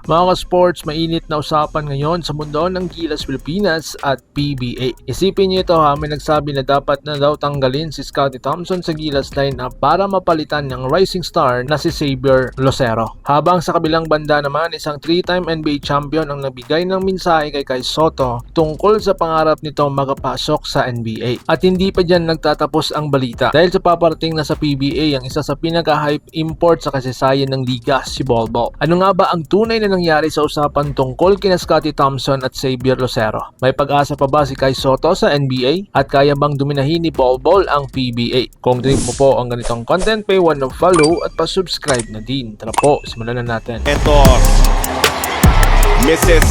Mga ka-sports, mainit na usapan ngayon sa mundo ng Gilas Pilipinas at PBA. Isipin niyo ito may nagsabi na dapat na daw tanggalin si Scottie Thompson sa Gilas lineup para mapalitan ng rising star na si Xavier Lucero. Habang sa kabilang banda naman, isang 3-time NBA champion ang nagbigay ng mensahe kay Kai Sotto tungkol sa pangarap nito makapasok sa NBA. At hindi pa dyan nagtatapos ang balita dahil sa paparating na sa PBA ang isa sa pinaka-hype import sa kasaysayan ng liga, si Bol Bol. Ano nga ba ang tunay na nangyari sa usapan tungkol kina Scottie Thompson at Xavier Lucero? May pag-asa pa ba si Kai Sotto sa NBA? At kaya bang dominahin ni Bol Bol ang PBA? Kung trip mo po ang ganitong content, pay one of follow at pa-subscribe na din. Tara po, simulan na natin. Ito, Mrs.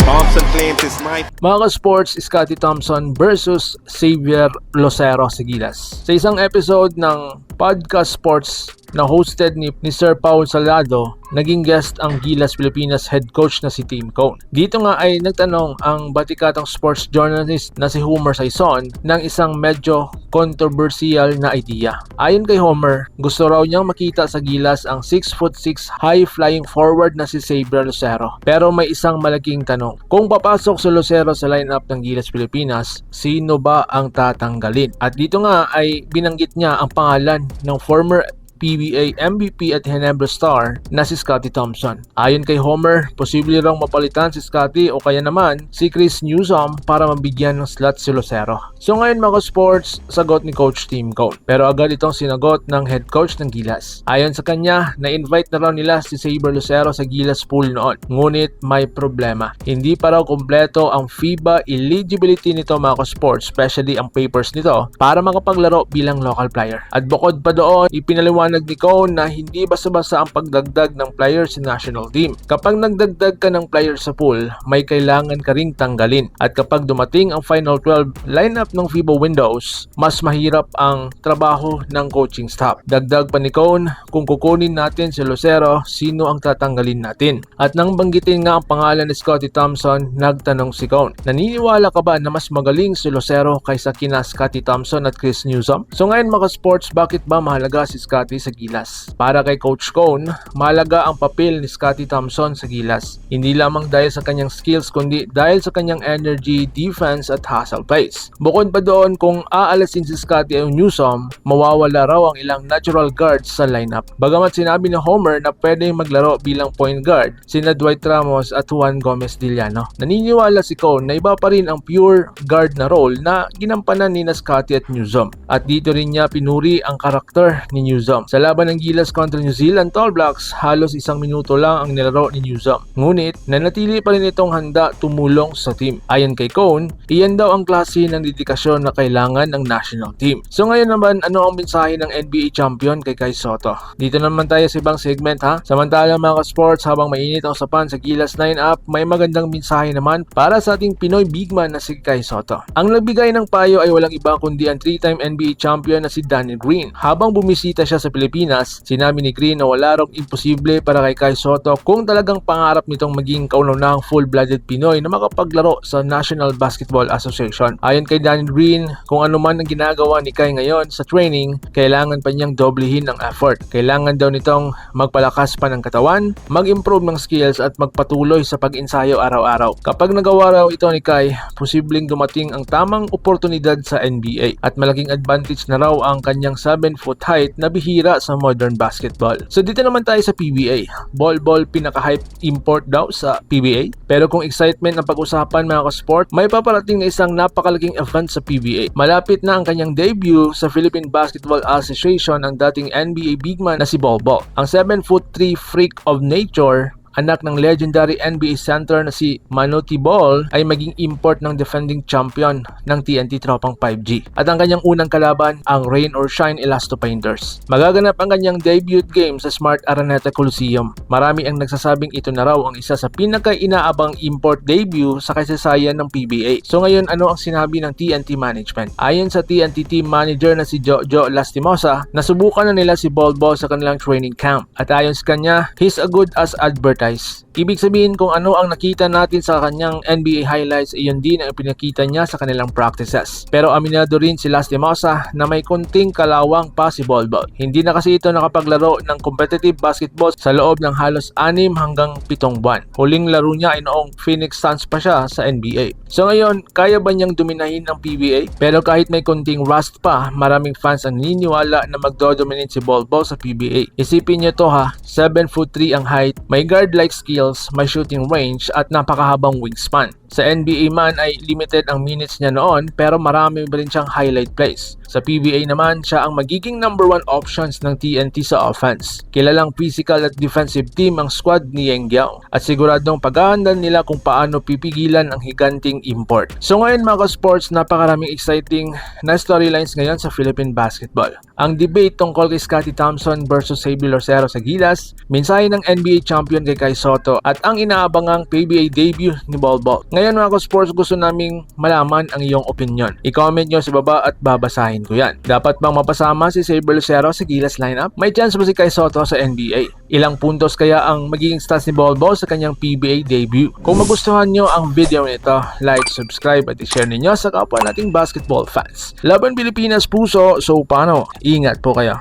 Thompson claims his might. Mga ka-sports, Scottie Thompson versus Xavier Lucero sa Gilas. Sa isang episode ng Podcast Sports na hosted ni Sir Paul Salado, naging guest ang Gilas Pilipinas head coach na si Tim Cone. Dito nga ay nagtanong ang batikatang sports journalist na si Homer Saison ng isang medyo controversial na idea. Ayon kay Homer, gusto raw niyang makita sa Gilas ang 6'6" high-flying forward na si Xavier Lucero. Pero may isang malaking tanong. Kung papasok si Lucero sa lineup ng Gilas Pilipinas, sino ba ang tatanggalin? At dito nga ay binanggit niya ang pangalan ng former PBA MVP at Ginebra star na si Scottie Thompson. Ayon kay Homer, posible rang mapalitan si Scottie o kaya naman si Chris Newsom para mabigyan ng slot si Lucero. So ngayon mga sports, sagot ni Coach Tim Cone. Pero agad itong sinagot ng head coach ng Gilas. Ayon sa kanya, na-invite na raw nila si Xavier Lucero sa Gilas pool noon. Ngunit may problema. Hindi pa raw kumpleto ang FIBA eligibility nito mga sports, especially ang papers nito, para makapaglaro bilang local player. At bukod pa doon, ipinaliwanag ni Cone na hindi basta-basta ang pagdagdag ng player sa national team. Kapag nagdagdag ka ng player sa pool, may kailangan ka ring tanggalin. At kapag dumating ang Final 12 lineup ng FIBA windows, mas mahirap ang trabaho ng coaching staff. Dagdag pa ni Cone, kung kukunin natin si Lucero, sino ang tatanggalin natin? At nang banggitin nga ang pangalan ni Scottie Thompson, nagtanong si Cone, naniniwala ka ba na mas magaling si Lucero kaysa kina Scottie Thompson at Chris Newsom? So ngayon mga sports, bakit ba mahalaga si Scottie sa Gilas? Para kay Coach Cone, mahalaga ang papel ni Scottie Thompson sa Gilas. Hindi lamang dahil sa kanyang skills kundi dahil sa kanyang energy, defense at hustle plays. Bukod pa doon, kung aalasin si Scottie o Newsom, mawawala raw ang ilang natural guards sa lineup. Bagamat sinabi ni Homer na pwedeng maglaro bilang point guard sina Dwight Ramos at Juan Gomez Diliano, naniniwala si Cone na iba pa rin ang pure guard na role na ginampanan ni Scottie at Newsom. At dito rin niya pinuri ang karakter ni Newsom. Sa laban ng Gilas kontra New Zealand Tall Blacks, halos 1 minuto lang ang nilaro ni Newsom. Ngunit, nanatili pa rin itong handa tumulong sa team. Ayon kay Cone, iyan daw ang klase ng dedikasyon na kailangan ng national team. So ngayon naman, ano ang mensahe ng NBA champion kay Kai Sotto? Dito naman tayo sa ibang segment ha. Samantalang mga sports, habang mainit ang usapan sa Gilas lineup, may magandang mensahe naman para sa ating Pinoy big man na si Kai Sotto. Ang nagbigay ng payo ay walang iba kundi ang 3-time NBA champion na si Danny Green. Habang bumisita siya sa Pilipinas, sinabi ni Green na wala rong imposible para kay Kai Sotto kung talagang pangarap nitong maging kauna-unahang full-blooded Pinoy na makapaglaro sa National Basketball Association. Ayon kay Danny Green, kung ano man ang ginagawa ni Kai ngayon sa training, kailangan pa niyang doblehin ang effort. Kailangan daw nitong magpalakas pa ng katawan, mag-improve ng skills at magpatuloy sa pag-ensayo araw-araw. Kapag nagawa raw ito ni Kai, posibleng dumating ang tamang oportunidad sa NBA at malaking advantage na raw ang kanyang 7-foot height na bihira sa modern basketball. So dito naman tayo sa PBA. Bol Bol pinaka-hype import daw sa PBA. Pero kung excitement ang pag-usapan mga ka-sport, may paparating na isang napakalaking event sa PBA. Malapit na ang kanyang debut sa Philippine Basketball Association ang dating NBA big man na si Bol Bol. Ang 7'3" freak of nature, anak ng legendary NBA center na si Manute Bol, ay maging import ng defending champion ng TNT Tropang 5G. At ang kanyang unang kalaban, ang Rain or Shine Elasto Painters. Magaganap ang kanyang debut game sa Smart Araneta Coliseum. Marami ang nagsasabing ito na raw ang isa sa pinaka-inaabang import debut sa kasaysayan ng PBA. So ngayon, ano ang sinabi ng TNT management? Ayon sa TNT team manager na si Jojo Lastimosa, nasubukan na nila si Bol Bol sa kanilang training camp. At ayon sa kanya, he's as good as advertised. guys. Ibig sabihin kung ano ang nakita natin sa kanyang NBA highlights, iyon din ang pinakita niya sa kanilang practices. Pero aminado rin si Lastimosa na may kunting kalawang pa si Bol Bol. Hindi na kasi ito nakapaglaro ng competitive basketball sa loob ng halos 6 hanggang 7 buwan. Huling laro niya ay noong Phoenix Suns pa siya sa NBA. So ngayon, kaya ba niyang dominahin ang PBA? Pero kahit may kunting rust pa, maraming fans ang naniniwala na magdodominate si Bol Bol sa PBA. Isipin niyo to ha, 7'3" ang height, may guard-like skills, may shooting range at napakahabang wingspan. Sa NBA man ay limited ang minutes niya noon pero marami rin siyang highlight plays. Sa PBA naman, siya ang magiging number 1 options ng TNT sa offense. Kilalang physical at defensive team ang squad ni Yengyao at siguradong pag-aandal nila kung paano pipigilan ang higanting import. So ngayon mga sports, napakaraming exciting na storylines ngayon sa Philippine basketball. Ang debate tungkol kay Scottie Thompson versus Xavier Losero sa Gilas, mensahe ng NBA champion kay Kai Sotto at ang inaabangang PBA debut ni Bol Bol. Ngayon mga sports, gusto naming malaman ang iyong opinion. I-comment nyo sa baba at babasahin ko yan. Dapat bang mapasama si Xavier Losero sa Gilas lineup? May chance ba si Kai Sotto sa NBA? Ilang puntos kaya ang magiging stats ni Bol Bol sa kanyang PBA debut? Kung magustuhan nyo ang video nito, like, subscribe at i-share ninyo sa kapwa nating basketball fans. Laban Pilipinas puso, so paano? Ingat po kayo.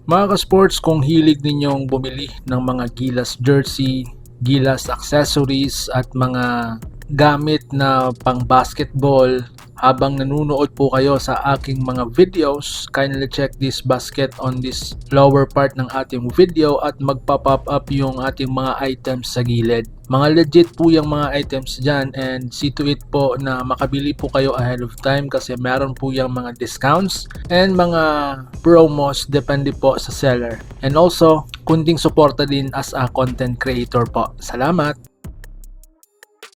Mga ka-sports, kung hilig ninyong bumili ng mga Gilas jersey, Gilas accessories at mga gamit na pang basketball habang nanonood po kayo sa aking mga videos, kindly check this basket on this lower part ng ating video at magpa-pop up yung ating mga items sa gilid. Mga legit po yung mga items dyan and see to it po na makabili po kayo ahead of time kasi meron po yung mga discounts and mga promos depende po sa seller. And also, kunting suporta din as a content creator po. Salamat!